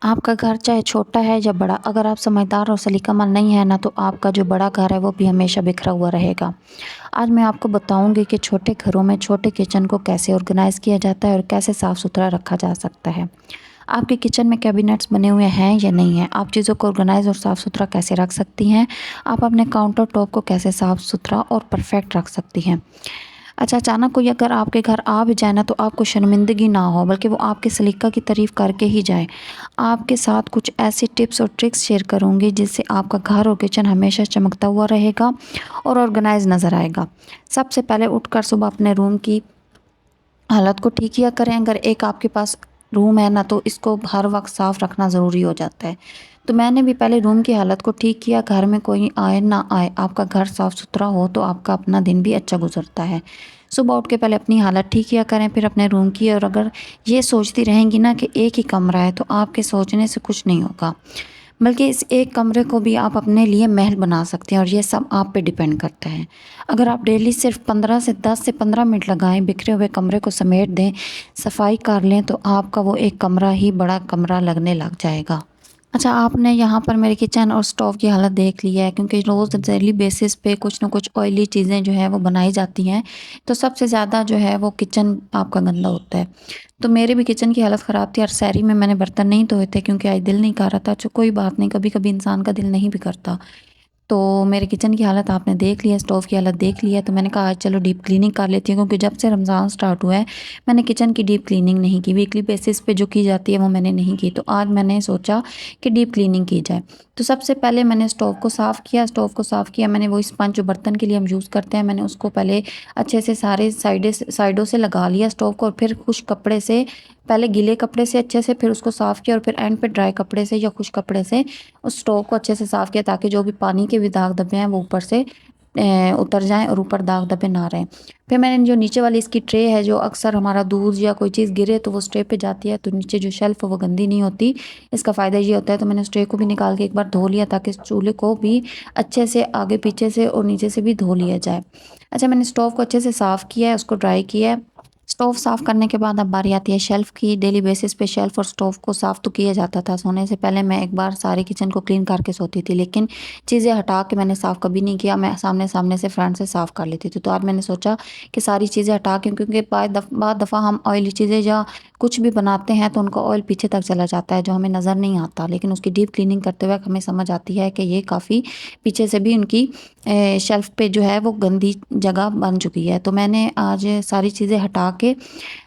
आपका घर चाहे छोटा है या बड़ा, अगर आप समझदार और सलीकामंद नहीं है ना, तो आपका जो बड़ा घर है वो भी हमेशा बिखरा हुआ रहेगा। आज मैं आपको बताऊंगी कि छोटे घरों में छोटे किचन को कैसे ऑर्गेनाइज़ किया जाता है और कैसे साफ़ सुथरा रखा जा सकता है। आपके किचन में कैबिनेट्स बने हुए हैं या नहीं हैं? आप चीज़ों को ऑर्गेनाइज़ और साफ़ सुथरा कैसे रख सकती हैं? आप अपने काउंटर टॉप को कैसे साफ़ सुथरा और परफेक्ट रख सकती हैं? अच्छा, अचानक कोई अगर आपके घर आ भी जाए ना, तो आपको शर्मिंदगी ना हो, बल्कि वो आपके सलीका की तारीफ़ करके ही जाए। आपके साथ कुछ ऐसी टिप्स और ट्रिक्स शेयर करूँगी जिससे आपका घर और किचन हमेशा चमकता हुआ रहेगा और ऑर्गेनाइज़ नज़र आएगा। सबसे पहले उठकर सुबह अपने रूम की हालत को ठीक किया करें। अगर एक आपके पास रूम है ना, तो इसको हर वक्त साफ़ रखना ज़रूरी हो जाता है। तो मैंने भी पहले रूम की हालत को ठीक किया। घर में कोई आए ना आए, आपका घर साफ़ सुथरा हो तो आपका अपना दिन भी अच्छा गुजरता है। सुबह उठ के पहले अपनी हालत ठीक किया करें, फिर अपने रूम की। और अगर ये सोचती रहेंगी ना कि एक ही कमरा है, तो आपके सोचने से कुछ नहीं होगा, बल्कि इस एक कमरे को भी आप अपने लिए महल बना सकते हैं, और ये सब आप पे डिपेंड करता है। अगर आप डेली सिर्फ 15 से 10 से 15 मिनट लगाएं, बिखरे हुए कमरे को समेट दें, सफाई कर लें, तो आपका वो एक कमरा ही बड़ा कमरा लगने लग जाएगा। अच्छा, आपने यहाँ पर मेरे किचन और स्टोव की हालत देख ली है, क्योंकि रोज़ डेली बेसिस पे कुछ ना कुछ ऑयली चीज़ें जो है वो बनाई जाती हैं। तो सबसे ज़्यादा जो है वो किचन आपका गंदा होता है। तो मेरे भी किचन की हालत ख़राब थी, और सहरी में मैंने बर्तन नहीं धोए थे क्योंकि आज दिल नहीं कर रहा था। जो कोई बात नहीं, कभी कभी इंसान का दिल नहीं भी करता। तो मेरे किचन की हालत आपने देख ली है, स्टोव की हालत देख ली है, तो मैंने कहा आज चलो डीप क्लीनिंग कर लेती हूँ, क्योंकि जब से रमज़ान स्टार्ट हुआ है मैंने किचन की डीप क्लीनिंग नहीं की। वीकली बेसिस पे जो की जाती है वो मैंने नहीं की, तो आज मैंने सोचा कि डीप क्लीनिंग की जाए। तो सबसे पहले मैंने स्टोव को साफ़ किया। स्टोव को साफ़ किया मैंने, वो स्पंज जो बर्तन के लिए हम यूज़ करते हैं, मैंने उसको पहले अच्छे से सारे साइडों से लगा लिया स्टोव को, और फिर खुश कपड़े से, पहले गीले कपड़े से अच्छे से, फिर उसको साफ़ किया, और फिर एंड पे ड्राई कपड़े से या खुश कपड़े से उस स्टोव को अच्छे से साफ़ किया, ताकि जो भी पानी के भी दाग धब्बे हैं वो ऊपर से उतर जाएं और ऊपर दाग धब्बे ना रहें। फिर मैंने जो नीचे वाली इसकी ट्रे है, जो अक्सर हमारा दूध या कोई चीज़ गिरे तो वो उस ट्रे पे जाती है, तो नीचे जो शेल्फ है वो गंदी नहीं होती। इसका फ़ायदा ये होता है। तो मैंने उस ट्रे को भी निकाल के एक बार धो लिया, ताकि इस चूल्हे को भी अच्छे से आगे पीछे से और नीचे से भी धो लिया जाए। अच्छा, मैंने स्टोव को अच्छे से साफ़ किया है, उसको ड्राई किया है। स्टोव साफ़ करने के बाद अब बारी आती है शेल्फ़ की। डेली बेसिस पे शेल्फ़ और स्टोव को साफ़ तो किया जाता था। सोने से पहले मैं एक बार सारे किचन को क्लीन करके सोती थी, लेकिन चीज़ें हटा के मैंने साफ़ कभी नहीं किया। मैं सामने-सामने से फ्रंट से साफ़ कर लेती थी। तो आज मैंने सोचा कि सारी चीज़ें हटा के, क्योंकि बाद दफ़ा हम ऑयली चीज़ें या कुछ भी बनाते हैं तो उनका ऑयल पीछे तक चला जाता है, जो हमें नज़र नहीं आता। लेकिन उसकी डीप क्लीनिंग करते हुए हमें समझ आती है कि ये काफ़ी पीछे से भी उनकी शेल्फ़ पे जो है वो गंदी जगह बन चुकी है। तो मैंने आज सारी चीज़ें हटा के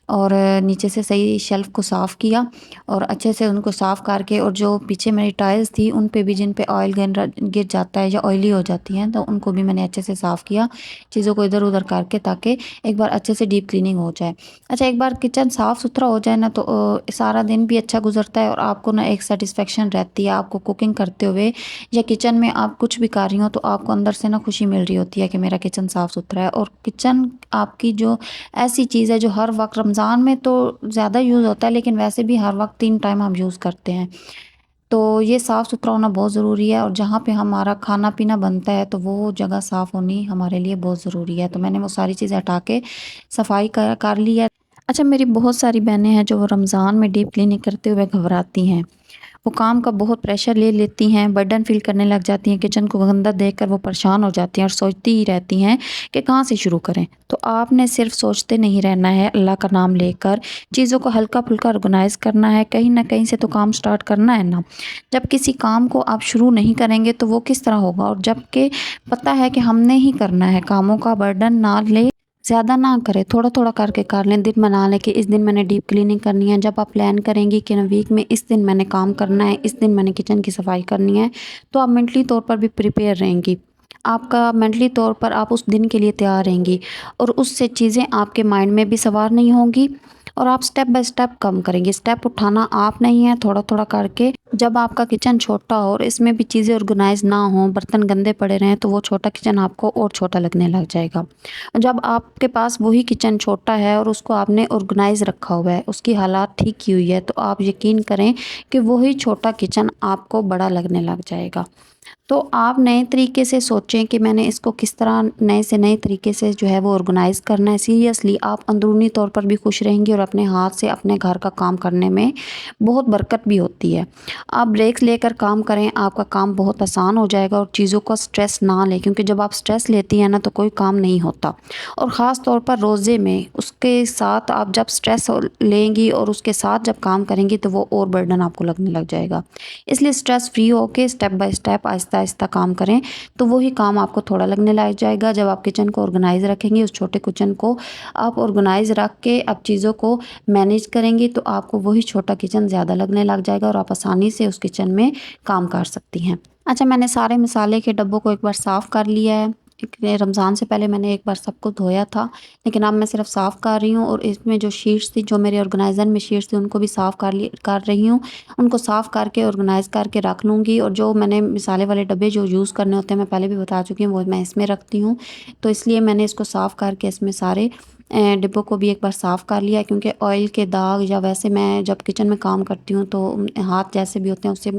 और नीचे से सही शेल्फ़ को साफ़ किया, और अच्छे से उनको साफ़ करके, और जो पीछे मेरी टाइल्स थी उन पे भी, जिन पे ऑयल गिर जाता है या ऑयली हो जाती हैं, तो उनको भी मैंने अच्छे से साफ़ किया, चीज़ों को इधर-उधर करके, ताकि एक बार अच्छे से डीप क्लीनिंग हो जाए। अच्छा, एक बार किचन साफ़ सुथरा हो जाए ना, तो सारा दिन भी अच्छा गुज़रता है, और आपको ना एक सैटिस्फैक्शन रहती है। आपको कुकिंग करते हुए या किचन में आप कुछ भी कर रही हो, तो आपको अंदर से ना खुशी मिल रही होती है कि मेरा किचन साफ़ सुथरा है। और किचन आपकी जो ऐसी चीज़ है जो हर वक्त, रमज़ान में तो ज़्यादा यूज़ होता है, लेकिन वैसे भी हर वक्त 3 टाइम हम यूज़ करते हैं। तो ये साफ़ सुथरा होना बहुत ज़रूरी है, और जहाँ पे हमारा खाना पीना बनता है तो वो जगह साफ़ होनी हमारे लिए बहुत ज़रूरी है। तो मैंने वो सारी चीज़ें हटा के सफाई कर ली है। अच्छा, मेरी बहुत सारी बहनें हैं जो रमज़ान में डीप क्लीनिंग करते हुए घबराती हैं। वो काम का बहुत प्रेशर ले लेती हैं, बर्डन फ़ील करने लग जाती हैं, किचन को गंदा देखकर वो परेशान हो जाती हैं और सोचती ही रहती हैं कि कहाँ से शुरू करें। तो आपने सिर्फ सोचते नहीं रहना है, अल्लाह का नाम लेकर चीज़ों को हल्का-फुल्का ऑर्गेनाइज़ करना है। कहीं न कहीं से तो काम स्टार्ट करना है ना। जब किसी काम को आप शुरू नहीं करेंगे तो वो किस तरह होगा, और जबकि पता है कि हमने ही करना है, कामों का बर्डन ना लें, ज़्यादा ना करें, थोड़ा-थोड़ा करके कर लें। दिन बना लें कि इस दिन मैंने डीप क्लीनिंग करनी है। जब आप प्लान करेंगी कि ना वीक में इस दिन मैंने काम करना है, इस दिन मैंने किचन की सफाई करनी है, तो आप मेंटली तौर पर भी प्रिपेयर रहेंगी। आपका मेंटली तौर पर आप उस दिन के लिए तैयार रहेंगी, और उससे चीज़ें आपके माइंड में भी सवार नहीं होंगी, और आप स्टेप बाय स्टेप कम करेंगे। स्टेप उठाना आप नहीं है, थोड़ा-थोड़ा करके जब आपका किचन छोटा हो और इसमें भी चीज़ें ऑर्गेनाइज़ ना हों, बर्तन गंदे पड़े रहें, तो वो छोटा किचन आपको और छोटा लगने लग जाएगा। जब आपके पास वही किचन छोटा है और उसको आपने ऑर्गेनाइज़ रखा हुआ है, उसकी हालात ठीक की हुई है, तो आप यकीन करें कि वही छोटा किचन आपको बड़ा लगने लग जाएगा। तो आप नए तरीके से सोचें कि मैंने इसको किस तरह नए से नए तरीके से जो है वो ऑर्गेनाइज़ करना है। सीरियसली आप अंदरूनी तौर पर भी खुश रहेंगी और अपने हाथ से अपने घर का काम करने में बहुत बरकत भी होती है। आप ब्रेक्स लेकर काम करें, आपका काम बहुत आसान हो जाएगा और चीज़ों का स्ट्रेस ना लें, क्योंकि जब आप स्ट्रेस लेती हैं ना तो कोई काम नहीं होता। और ख़ास तौर पर रोज़े में उसके साथ आप जब स्ट्रेस लेंगी और उसके साथ जब काम करेंगी तो वो और बर्डन आपको लगने लग जाएगा। इसलिए स्ट्रेस फ्री होके स्टेप बाय स्टेप आहिस्ता-आहिस्ता काम करें, तो वही काम आपको थोड़ा लगने लग जाएगा। जब आप किचन को ऑर्गेनाइज़ रखेंगी, उस छोटे किचन को आप ऑर्गेनाइज़ रख के अब चीज़ों को मैनेज करेंगी, तो आपको वही छोटा किचन ज़्यादा लगने लग जाएगा और आप आसानी से उस किचन में काम कर सकती हैं। अच्छा, मैंने सारे मसाले के डब्बों को एक बार साफ़ कर लिया है। एक रमज़ान से पहले मैंने एक बार सबको धोया था, लेकिन अब मैं सिर्फ़ साफ़ कर रही हूँ और इसमें जो शीट्स थी, जो मेरे ऑर्गेनाइज़र में शीट्स थी, उनको भी साफ़ कर रही हूँ। उनको साफ़ करके ऑर्गेनाइज़ करके रख लूँगी और जो मैंने मसाले वाले डब्बे जो यूज़ करने होते हैं, मैं पहले भी बता चुकी हूँ, वो मैं इसमें रखती हूँ। तो इसलिए मैंने इसको साफ़ करके इसमें सारे डिब्बों को भी एक बार साफ़ कर लिया, क्योंकि ऑयल के दाग या वैसे मैं जब किचन में काम करती हूँ तो हाथ जैसे भी होते हैं उससे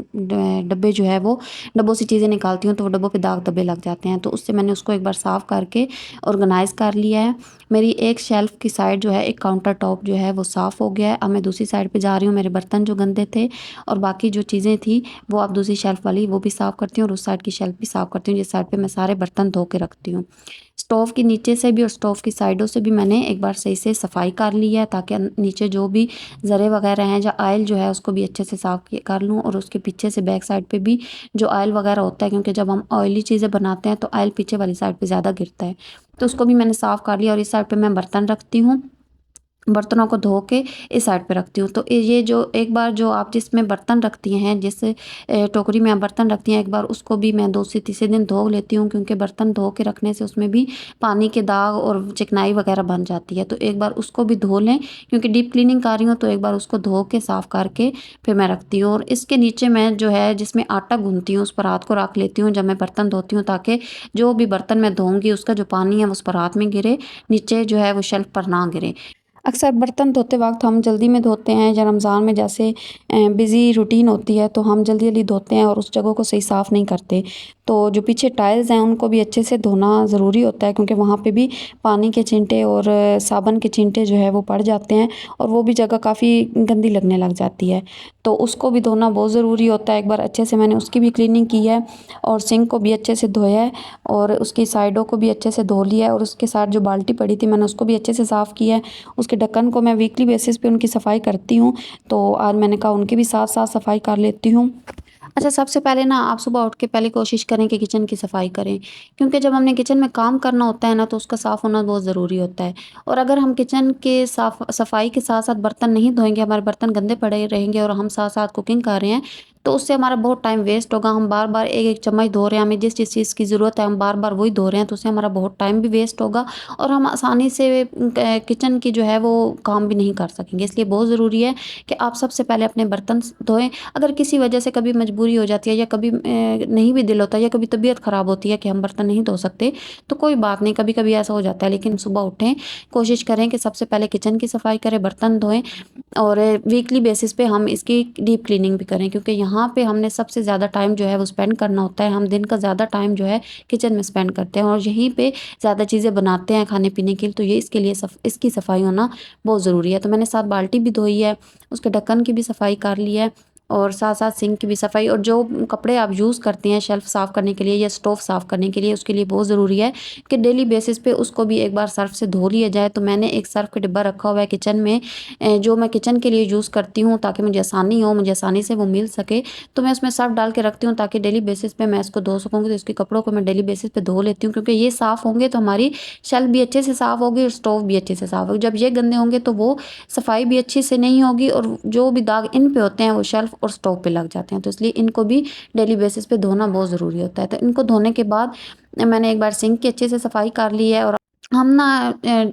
डब्बे जो है वो डब्बों से चीज़ें निकालती हूँ तो वो डब्बों पे दाग धब्बे लग जाते हैं, तो उससे मैंने उसको एक बार साफ़ करके ऑर्गेनाइज़ कर लिया है। मेरी एक शेल्फ़ की साइड जो है, एक काउंटर टॉप जो है वो साफ़ हो गया है। अब मैं दूसरी साइड पे जा रही हूँ, मेरे बर्तन जो गंदे थे और बाकी जो चीज़ें थी वो अब दूसरी शेल्फ़ वाली वो भी साफ़ करती हूँ और उस साइड की शेल्फ़ भी साफ़ करती हूँ, जिस साइड पे मैं सारे बर्तन धो के रखती हूँ। स्टोव के नीचे से भी और स्टोव की साइडों से भी मैंने एक बार सही से सफाई कर ली है, ताकि नीचे जो भी ज़रे वगैरह हैं या ऑयल जो है उसको भी अच्छे से साफ़ कर लूँ और उसके पीछे से बैक साइड पे भी जो ऑयल वगैरह होता है, क्योंकि जब हम ऑयली चीज़ें बनाते हैं तो ऑयल पीछे वाली साइड पे ज़्यादा गिरता है, तो उसको भी मैंने साफ़ कर लिया और इस साइड पे मैं बर्तन रखती हूँ। बर्तनों को धो के इस साइड पे रखती हूँ। तो ये जो एक बार जो आप जिसमें बर्तन रखती हैं, जिस टोकरी में आप बर्तन रखती हैं, एक बार उसको भी मैं 2 से तीसरे दिन धो लेती हूँ, क्योंकि बर्तन धो के रखने से उसमें भी पानी के दाग और चिकनाई वगैरह बन जाती है। तो एक बार उसको भी धो लें, क्योंकि डीप क्लीनिंग कर रही हूँ तो एक बार उसको धो के साफ़ करके फिर मैं रखती हूँ। और इसके नीचे मैं जो है जिसमें आटा गूँथती हूँ उस परात को रख लेती हूँ जब मैं बर्तन धोती हूँ, ताकि जो भी बर्तन मैं धोऊँगी उसका जो पानी है वो उस परात में गिरे, नीचे जो है वो शेल्फ़ पर ना गिरे। अक्सर बर्तन धोते वक़्त हम जल्दी में धोते हैं, या रमज़ान में जैसे बिज़ी रूटीन होती है तो हम जल्दी-जल्दी धोते हैं और उस जगह को सही साफ़ नहीं करते। तो जो पीछे टाइल्स हैं उनको भी अच्छे से धोना ज़रूरी होता है, क्योंकि वहाँ पे भी पानी के छींटे और साबुन के छींटे जो है वो पड़ जाते हैं और वो भी जगह काफ़ी गंदी लगने लग जाती है। तो उसको भी धोना बहुत ज़रूरी होता है। एक बार अच्छे से मैंने उसकी भी क्लीनिंग की है और सिंक को भी अच्छे से धोया है और उसकी साइडों को भी अच्छे से धो लिया है और उसके साथ जो बाल्टी पड़ी थी मैंने उसको भी अच्छे से साफ़ किया है। उसके ढक्कन को मैं वीकली बेसिस पे उनकी सफाई करती हूँ, तो आज मैंने कहा उनकी भी साथ-साथ सफाई कर लेती हूँ। अच्छा, सबसे पहले ना आप सुबह उठ के पहले कोशिश करें कि किचन की सफाई करें, क्योंकि जब हमने किचन में काम करना होता है ना तो उसका साफ़ होना बहुत ज़रूरी होता है। और अगर हम किचन के सफाई के साथ-साथ बर्तन नहीं धोएँगे, हमारे बर्तन गंदे पड़े रहेंगे और हम साथ-साथ कुकिंग कर रहे हैं, तो उससे हमारा बहुत टाइम वेस्ट होगा। हम बार-बार एक-एक चम्मच धो रहे हैं, हमें जिस-जिस चीज़ की ज़रूरत है हम बार-बार वही धो रहे हैं, तो उससे हमारा बहुत टाइम भी वेस्ट होगा और हम आसानी से किचन की जो है वो काम भी नहीं कर सकेंगे। इसलिए बहुत ज़रूरी है कि आप सबसे पहले अपने बर्तन धोएँ। अगर किसी वजह से कभी मजबूरी हो जाती है या कभी नहीं भी दिल होता है या कभी तबीयत ख़राब होती है कि हम बर्तन नहीं धो सकते, तो कोई बात नहीं, कभी-कभी ऐसा हो जाता है। लेकिन सुबह उठें, कोशिश करें कि सबसे पहले किचन की सफाई करें, बर्तन धोएँ और वीकली बेसिस पे हम इसकी डीप क्लीनिंग भी करें, क्योंकि यहाँ पे हमने सबसे ज़्यादा टाइम जो है वो स्पेंड करना होता है। हम दिन का ज़्यादा टाइम जो है किचन में स्पेंड करते हैं और यहीं पे ज़्यादा चीज़ें बनाते हैं खाने-पीने के लिए, तो ये इसके लिए इसकी सफाई होना बहुत ज़रूरी है। तो मैंने 7 बाल्टी भी धोई है, उसके ढक्कन की भी सफाई कर ली है और साथ-साथ सिंक की भी सफाई। और जो कपड़े आप यूज़ करते हैं शेल्फ़ साफ़ करने के लिए या स्टोव साफ़ करने के लिए, उसके लिए बहुत ज़रूरी है कि डेली बेसिस पे उसको भी एक बार सर्फ़ से धो लिया जाए। तो मैंने एक सर्फ़ का डिब्बा रखा हुआ है किचन में, जो मैं किचन के लिए यूज़ करती हूँ ताकि मुझे आसानी हो, मुझे आसानी से वो मिल सके। तो मैं उसमें सर्फ़ डाल के रखती हूँ ताकि डेली बेसिस पे मैं इसको धो सकूँगी। तो इसके कपड़ों को मैं डेली बेसिस पे धो लेती हूँ, क्योंकि ये साफ़ होंगे तो हमारी शेल्फ़ भी अच्छे से साफ़ होगी और स्टोव भी अच्छे से साफ़ होगी। जब ये गंदे होंगे तो वो सफाई भी अच्छे से नहीं होगी और जो भी दाग इन पे होते हैं वो शेल्फ़ और स्टोव पे लग जाते हैं। तो इसलिए इनको भी डेली बेसिस पे धोना बहुत ज़रूरी होता है। तो इनको धोने के बाद मैंने एक बार सिंक की अच्छे से सफाई कर ली है और हम ना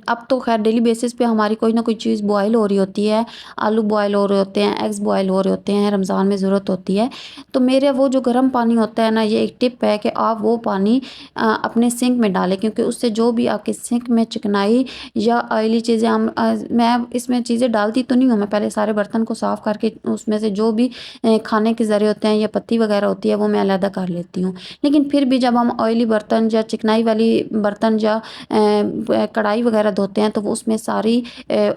अब तो ख़ैर डेली बेसिस पे हमारी कोई ना कोई चीज़ बॉयल हो रही होती है, आलू बॉयल हो रहे होते हैं, एग्स बॉयल हो रहे होते हैं, रमज़ान में ज़रूरत होती है। तो मेरे वो जो गर्म पानी होता है ना, ये एक टिप है कि आप वो पानी अपने सिंक में डालें, क्योंकि उससे जो भी आपके सिंक में चिकनाई या ऑयली चीज़ें मैं इसमें चीज़ें डालती तो नहीं हूँ, मैं पहले सारे बर्तन को साफ़ करके उसमें से जो भी खाने के ज़रे होते हैं या पत्ती वग़ैरह होती है, वो मैं अलहदा कर लेती हूँ। लेकिन फिर भी जब हम ऑयली बर्तन या चिकनाई वाली बर्तन या कढ़ाई वगैरह धोते हैं तो वो उसमें सारी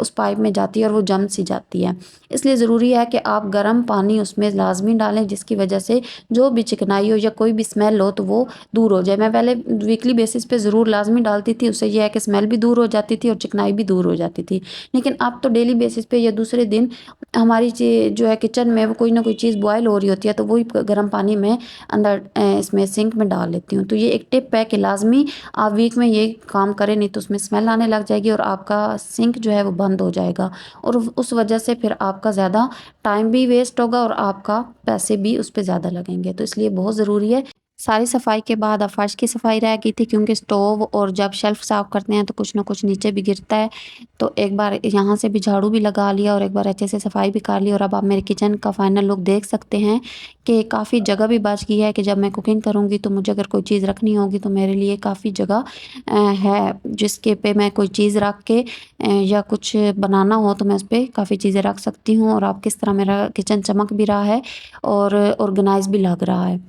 उस पाइप में जाती है और वो जम सी जाती है। इसलिए ज़रूरी है कि आप गर्म पानी उसमें लाज़मी डालें, जिसकी वजह से जो भी चिकनाई हो या कोई भी स्मेल हो तो वो दूर हो जाए। मैं पहले वीकली बेसिस पे ज़रूर लाज़मी डालती थी, उससे ये है कि स्मेल भी दूर हो जाती थी और चिकनाई भी दूर हो जाती थी। लेकिन अब तो डेली बेसिस पे या दूसरे दिन हमारी जो है किचन में वो कोई ना कोई चीज़ बॉयल हो रही होती है, तो वही गर्म पानी मैं अंदर इसमें सिंक में डाल लेती हूँ। तो ये एक टिप है कि लाज़मी आप वीक में ये काम करें, नहीं तो उसमें स्मेल आने लग जाएगी और आपका सिंक जो है वो बंद हो जाएगा और उस वजह से फिर आपका ज़्यादा टाइम भी वेस्ट होगा और आपका पैसे भी उस पे ज़्यादा लगेंगे। तो इसलिए बहुत ज़रूरी है। सारी सफाई के बाद अब फर्श की सफाई रह गई थी, क्योंकि स्टोव और जब शेल्फ साफ करते हैं तो कुछ ना कुछ नीचे भी गिरता है। तो एक बार यहाँ से भी झाड़ू भी लगा लिया और एक बार अच्छे से सफाई भी कर ली और अब आप मेरे किचन का फाइनल लुक देख सकते हैं कि काफ़ी जगह भी बच गई है कि जब मैं कुकिंग करूँगी तो मुझे अगर कोई चीज़ रखनी होगी तो मेरे लिए काफ़ी जगह है, जिसके पे मैं कोई चीज़ रख के या कुछ बनाना हो तो मैं उस पे काफ़ी चीज़ें रख सकती हूँ। और आप किस तरह मेरा किचन चमक भी रहा है और ऑर्गेनाइज़ भी लग रहा है।